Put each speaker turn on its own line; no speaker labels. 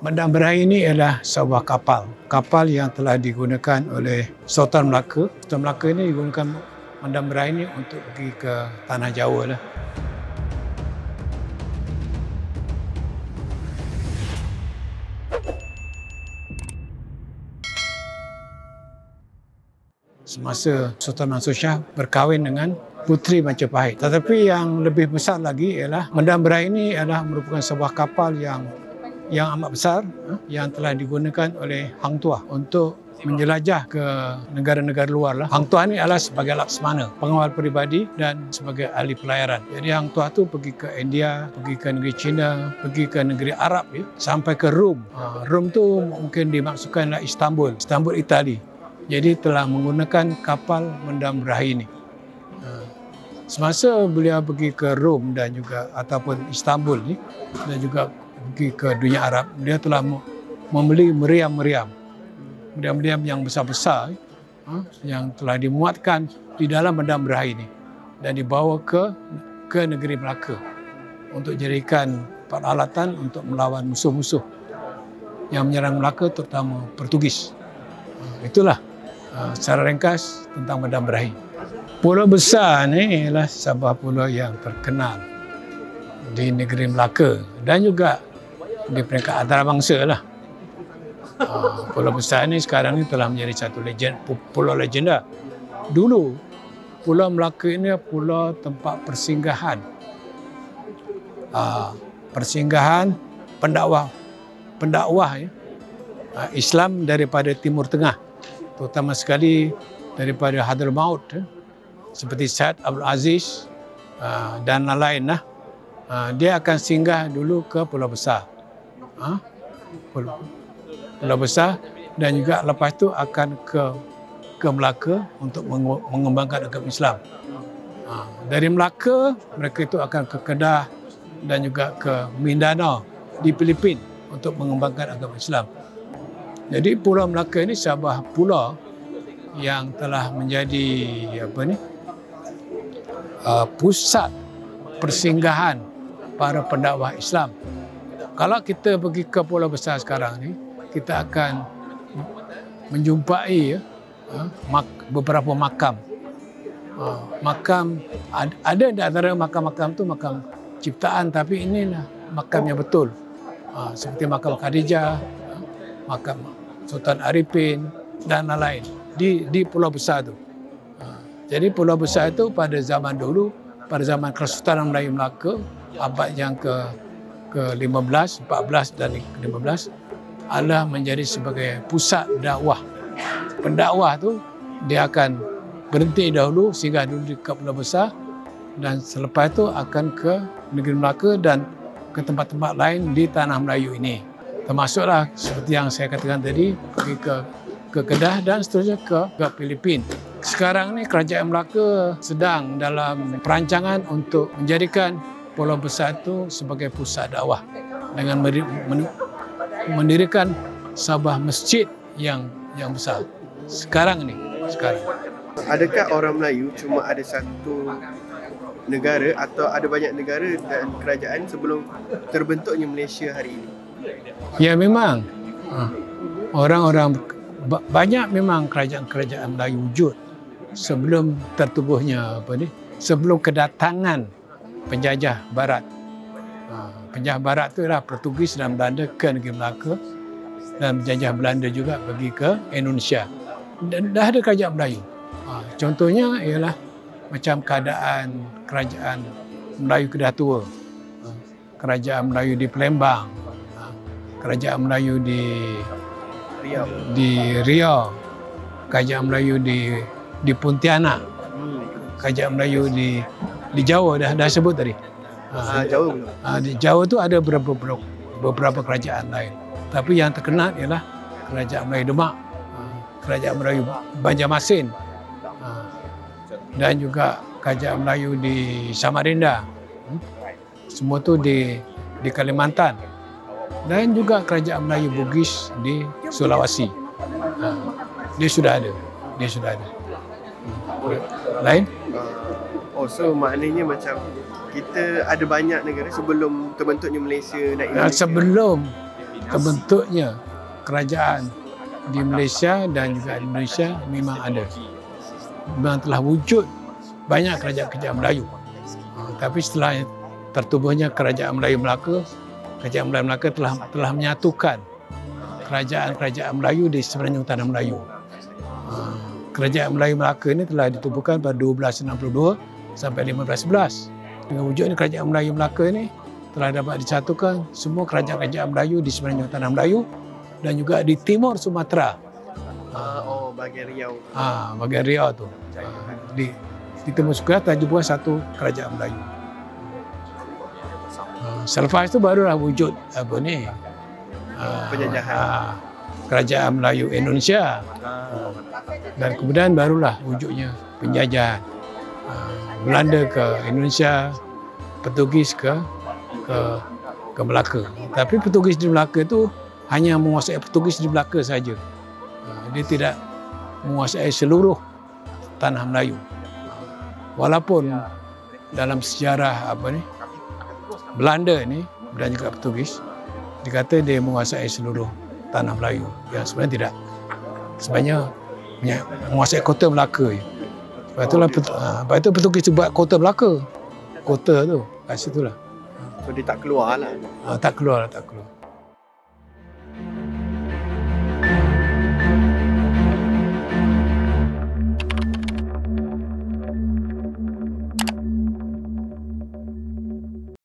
Medan Berahi ini adalah sebuah kapal yang telah digunakan oleh Sultan Melaka. Sultan Melaka ini digunakan Medan Berahi ini untuk pergi ke tanah Jawa lah. Semasa Sultan Mansur Shah berkahwin dengan Puteri Majapahit. Tetapi yang lebih besar lagi ialah Medan Berahi ini adalah merupakan sebuah kapal yang amat besar yang telah digunakan oleh Hang Tuah untuk menjelajah ke negara-negara luar lah. Hang Tuah ini adalah sebagai laksamana, pengawal peribadi dan sebagai ahli pelayaran. Jadi Hang Tuah tu pergi ke India, pergi ke negeri China, pergi ke negeri Arab sampai ke Rom. Rom tu mungkin dimaksudkanlah Istanbul, Itali. Jadi telah menggunakan kapal Medan Berahi ini. Semasa beliau pergi ke Rom dan juga ataupun Istanbul ni dan juga pergi ke dunia Arab, dia telah membeli meriam-meriam yang besar-besar yang telah dimuatkan di dalam Medan Berahi ini dan dibawa ke negeri Melaka untuk jadikan peralatan untuk melawan musuh-musuh yang menyerang Melaka, terutama Portugis. Itulah secara ringkas tentang Medan Berahi. Pulau besar ni ialah sebuah pulau yang terkenal di negeri Melaka dan juga di peringkat antarabangsa lah. Pulau besar ni sekarang ni telah menjadi satu pulau legenda. Dulu Pulau Melaka ini pulau tempat persinggahan pendakwah Islam daripada Timur Tengah, terutama sekali daripada Hadramaut seperti Said Abdul Aziz dan lain-lain lah. Dia akan singgah dulu ke Pulau Besar. Pulau Besar dan juga lepas tu akan ke Melaka untuk mengembangkan agama Islam. Dari Melaka mereka itu akan ke Kedah dan juga ke Mindanao di Filipina untuk mengembangkan agama Islam. Jadi Pulau Melaka ini sebuah pulau yang telah menjadi pusat persinggahan para pendakwah Islam. Kalau kita pergi ke Pulau Besar sekarang ni, kita akan menjumpai beberapa makam. Makam ada di antara makam-makam tu makam ciptaan, tapi inilah makam yang betul. Seperti makam Khadijah, makam Sultan Arifin dan lain-lain di Pulau Besar tu. Jadi Pulau Besar itu pada zaman dulu, pada zaman Kesultanan Melayu Melaka, abad yang ke-15, 14 dan 15 adalah menjadi sebagai pusat dakwah. Pendakwah tu dia akan berhenti dahulu, singgah dulu di Pulau Besar dan selepas itu akan ke negeri Melaka dan ke tempat-tempat lain di tanah Melayu ini. Termasuklah seperti yang saya katakan tadi, pergi ke Kedah dan seterusnya ke Filipina. Sekarang ni Kerajaan Melaka sedang dalam perancangan untuk menjadikan Pulau Besar itu sebagai pusat dakwah dengan mendirikan sebuah masjid yang besar. Sekarang.
Adakah orang Melayu cuma ada satu negara atau ada banyak negara dan kerajaan sebelum terbentuknya Malaysia hari ini?
Ya memang. Banyak memang kerajaan-kerajaan Melayu wujud sebelum tertubuhnya sebelum kedatangan penjajah Barat. Penjajah Barat itu adalah Portugis dan Belanda ke negeri Melaka dan penjajah Belanda juga pergi ke Indonesia. Dan dah ada kerajaan Melayu. Contohnya ialah macam keadaan kerajaan Melayu Kedah Tua, kerajaan Melayu di Palembang, kerajaan Melayu di Riau, kerajaan Melayu di Pontianak, kerajaan Melayu di Jawa dah sebut tadi.
Jawa belum?
Di Jawa tu ada beberapa kerajaan lain. Tapi yang terkenal ialah kerajaan Melayu Demak, kerajaan Melayu Banjarmasin dan juga kerajaan Melayu di Samarinda. Semua tu di Kalimantan. Dan juga kerajaan Melayu Bugis di Sulawesi. Dia sudah ada. Lain?
So maknanya macam kita ada banyak negara sebelum terbentuknya Malaysia dan Indonesia.
terbentuknya kerajaan di Malaysia dan juga di Indonesia memang ada. Memang telah wujud banyak kerajaan-kerajaan Melayu. Tapi setelah tertubuhnya kerajaan Melayu Melaka, kerajaan Melayu Melaka telah menyatukan kerajaan-kerajaan Melayu di semenanjung tanah Melayu. Kerajaan Melayu Melaka ini telah ditubuhkan pada 1262 sampai 1511. Dengan wujudnya kerajaan Melayu Melaka ini telah dapat disatukan semua kerajaan-kerajaan Melayu di semenanjung tanah Melayu dan juga di timur Sumatera.
Bahagian Riau.
Bahagian Riau tu. Di timur Sumatera terjumpa satu kerajaan Melayu. Selepas itu barulah wujud
penjajahan.
Kerajaan Melayu Indonesia. Dan kemudian barulah wujudnya penjajahan. Belanda ke Indonesia, Portugis ke Melaka. Tapi Portugis di Melaka itu hanya menguasai Portugis di Melaka saja. Dia tidak menguasai seluruh tanah Melayu. Walaupun dalam sejarah Belanda ni dan juga Portugis dikata dia menguasai seluruh tanah Melayu. Yang sebenarnya tidak. Sebenarnya menguasai kota Melaka. Lepas itu Portugis buat kota Melaka. Kota tu kat situlah.
So dia tak keluar lah.
Tak keluar.